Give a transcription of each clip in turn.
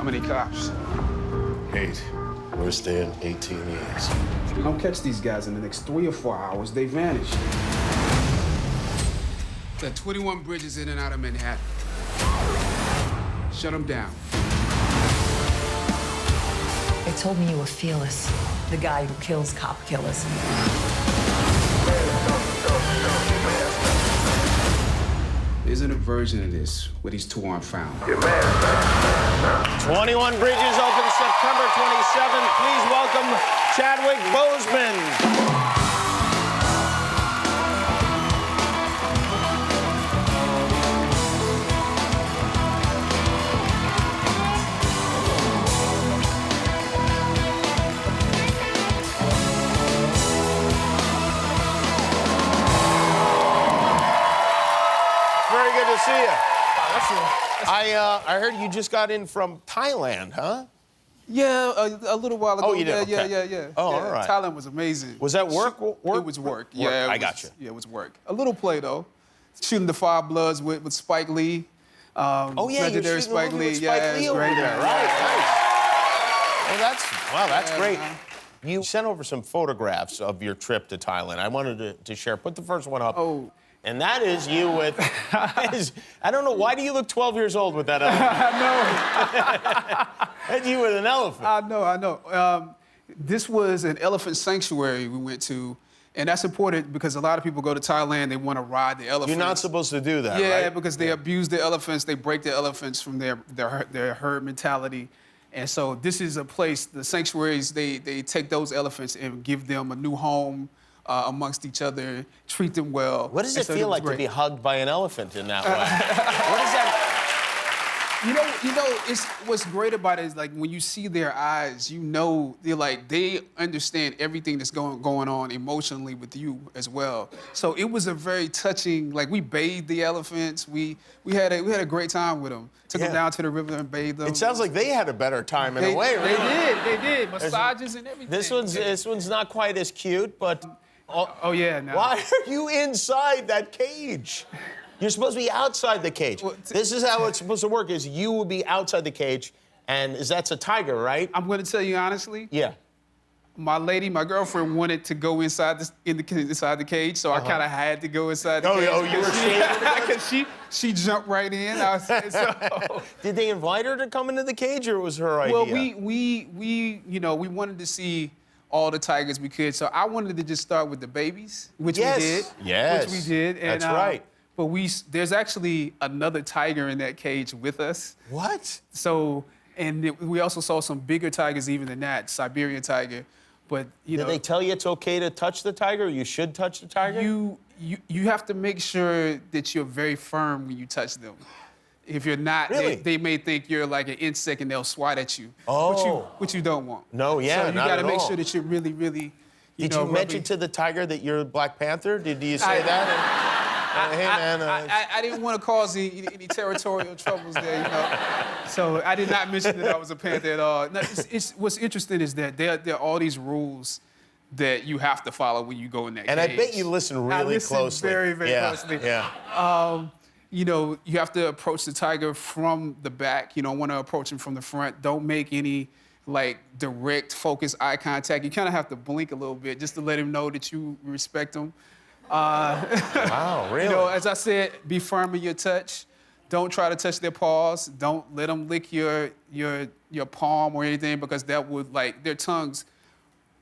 How many cops? 8. We're staying 18 years. If we don't catch these guys in the next 3 or 4 hours, they vanish. There are 21 bridges in and out of Manhattan. Shut them down. They told me you were Fearless, the guy who kills cop killers. Isn't a version of this where these two aren't found? 21 bridges open September 27th. Please welcome Chadwick Boseman. Very good to see you. I heard you just got in from Thailand, huh? Yeah, a little while ago. Oh, you did? Yeah, Okay. yeah. Oh, Yeah, all right. Thailand was amazing. Was that work? It was work. Yeah, I got you. Yeah, it was work. A little play though. Shooting the Five Bloods with Spike Lee. Oh yeah, you're legendary shooting a movie with Spike Yeah, Lee it's over great. there, right? Nice. Well, that's Yeah, great. man. You sent over some photographs of your trip to Thailand. I wanted to share. Put the first one up. Oh. And that is you with. I don't know. Why do you look 12 years old with that elephant? I know. That's you with an elephant. I know. This was an elephant sanctuary we went to, and that's important because a lot of people go to Thailand, they want to ride the elephants. You're not supposed to do that, Yeah, right? because they abuse the elephants, they break the elephants from their herd mentality. And so this is a place, the sanctuaries, they take those elephants and give them a new home amongst each other, treat them well. What does And it so feel was like to great. be hugged by an elephant in that way? What is that? You know, it's what's great about it is like when you see their eyes, you know they understand everything that's going on emotionally with you as well. So it was a very touching. Like we bathed the elephants. We had a great time with them. Took them down to the river and bathed them. It sounds like they had a better time in a way, really. They did massages and everything. This one's not quite as cute, but. Oh yeah. No. Why are you inside that cage? You're supposed to be outside the cage. Well, this is how it's supposed to work, is you will be outside the cage, and that's a tiger, right? I'm gonna tell you honestly. Yeah. My girlfriend wanted to go inside the cage, so I kind of had to go inside the cage. Oh, you were scared? Because she jumped right in. Did they invite her to come into the cage, or it was her idea? Well, we wanted to see all the tigers we could, so I wanted to just start with the babies, which we did. Yes. Which we did. And, that's right. But there's actually another tiger in that cage with us. What? So, and we also saw some bigger tigers even than that, Siberian tiger. But Did they tell you it's okay to touch the tiger? You should touch the tiger? You have to make sure that you're very firm when you touch them. If you're not, Really? they may think you're like an insect and they'll swat at you. Oh. Which you don't want. No, yeah, So you not gotta at make all. sure that you're really, really. Did you mention to the tiger that you're Black Panther? Did you say that? Hey, man. I didn't want to cause any territorial troubles there, you know. So I did not mention that I was a Panther at all. No, what's interesting is that there are all these rules that you have to follow when you go in that And cage. I bet you listen really closely. Very, very closely. Yeah. You know, you have to approach the tiger from the back. You don't want to approach him from the front. Don't make any, like, direct, focused eye contact. You kind of have to blink a little bit just to let him know that you respect him. Wow, really? You know, as I said, be firm in your touch. Don't try to touch their paws. Don't let them lick your palm or anything because that would, like, their tongues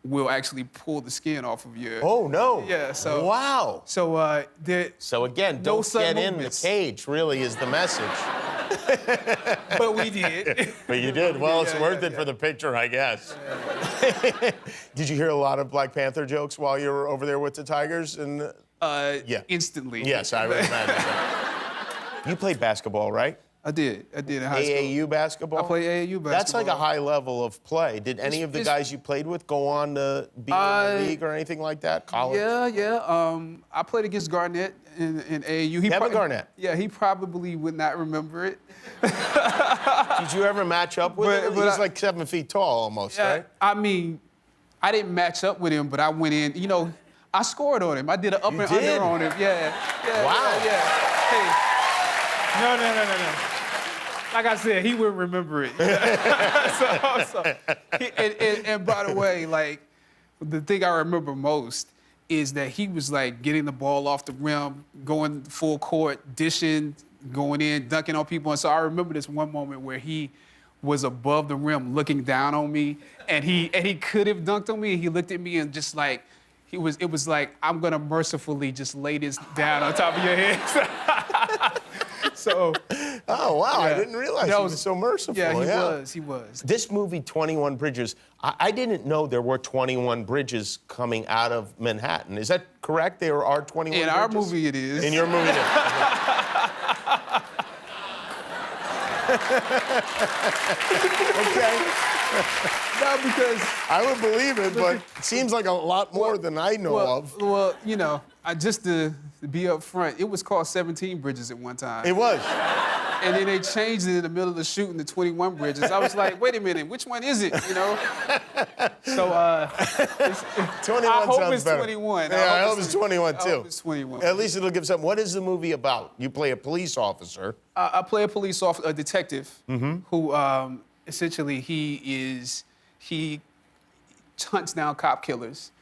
will actually pull the skin off of your... Oh, no. Yeah, so... Wow. So, So again, no don't sudden get in the movements. cage, really, is the message. But we did. But you did. Well, it's worth it yeah. for the picture, I guess. Did you hear a lot of Black Panther jokes while you were over there with the Tigers? And yeah. Instantly. Yes, I would imagine that. You played basketball, right? I did in high school. AAU basketball? I played AAU basketball. That's like a high level of play. Did any of the guys you played with go on to be in the league or anything like that? College? Yeah. I played against Garnett in AAU. Kevin Garnett? Yeah, he probably would not remember it. Did you ever match up with him? He's like 7 feet tall almost, right? I mean, I didn't match up with him, but I went in, you know, I scored on him. I did an up and under on him. Yeah. Wow. Yeah. Hey. No. like I said, he would remember it. And by the way, like, the thing I remember most is that he was like getting the ball off the rim, going full court, dishing, going in, dunking on people. And so I remember this one moment where he was above the rim looking down on me, and he could have dunked on me, and he looked at me and just like, it was like, I'm gonna mercifully just lay this down on top of your head. So. Oh, wow, Yeah. I didn't realize he was so merciful. Yeah, he was. This movie, 21 Bridges, I didn't know there were 21 bridges coming out of Manhattan. Is that correct? There are 21 In bridges? our movie, it is. In your movie, it is. Okay. No, because I would believe it, but it seems like a lot more than I know of. Well, you know, just to be up front, it was called 17 Bridges at one time. It was. And then they changed it in the middle of the shooting to 21 Bridges. I was like, wait a minute, which one is it, you know? So, 21 I hope sounds it's better. 21. Yeah, I hope it's 21, too. I hope it's 21. At least it'll give something. What is the movie about? You play a police officer. I play a police officer, a detective, who essentially he hunts down cop killers.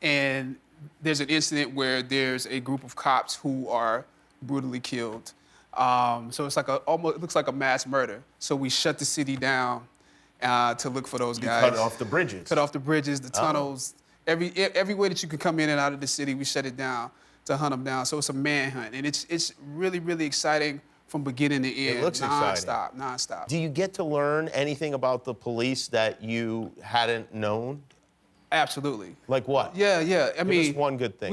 And there's an incident where there's a group of cops who are brutally killed. So it's like almost, it looks like a mass murder. So we shut the city down to look for those guys. Cut off the bridges. Cut off the bridges, the tunnels, every way that you could come in and out of the city, we shut it down to hunt them down. So it's a manhunt, and it's really, really exciting from beginning to end. It looks exciting. Non-stop. Do you get to learn anything about the police that you hadn't known? Absolutely. Like what? Yeah. I mean, us one good thing.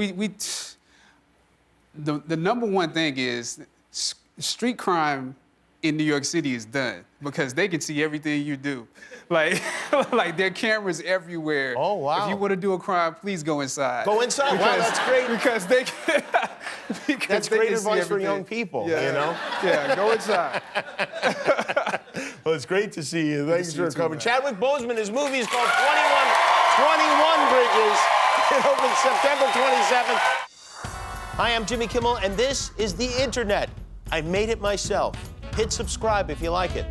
The number one thing is street crime in New York City is done because they can see everything you do. Like, like there are cameras everywhere. Oh, wow. If you want to do a crime, please go inside. Go inside? Wow, that's great. Because they can, because That's they great can see advice for everything. young people, Yeah. you know? Yeah, go inside. Well, it's great to see you. Thanks see for you too, coming. man. Chadwick Boseman, his movie is called 21 Bridges. It opens September 27th. Hi, I'm Jimmy Kimmel, and this is The Internet. I made it myself. Hit subscribe if you like it.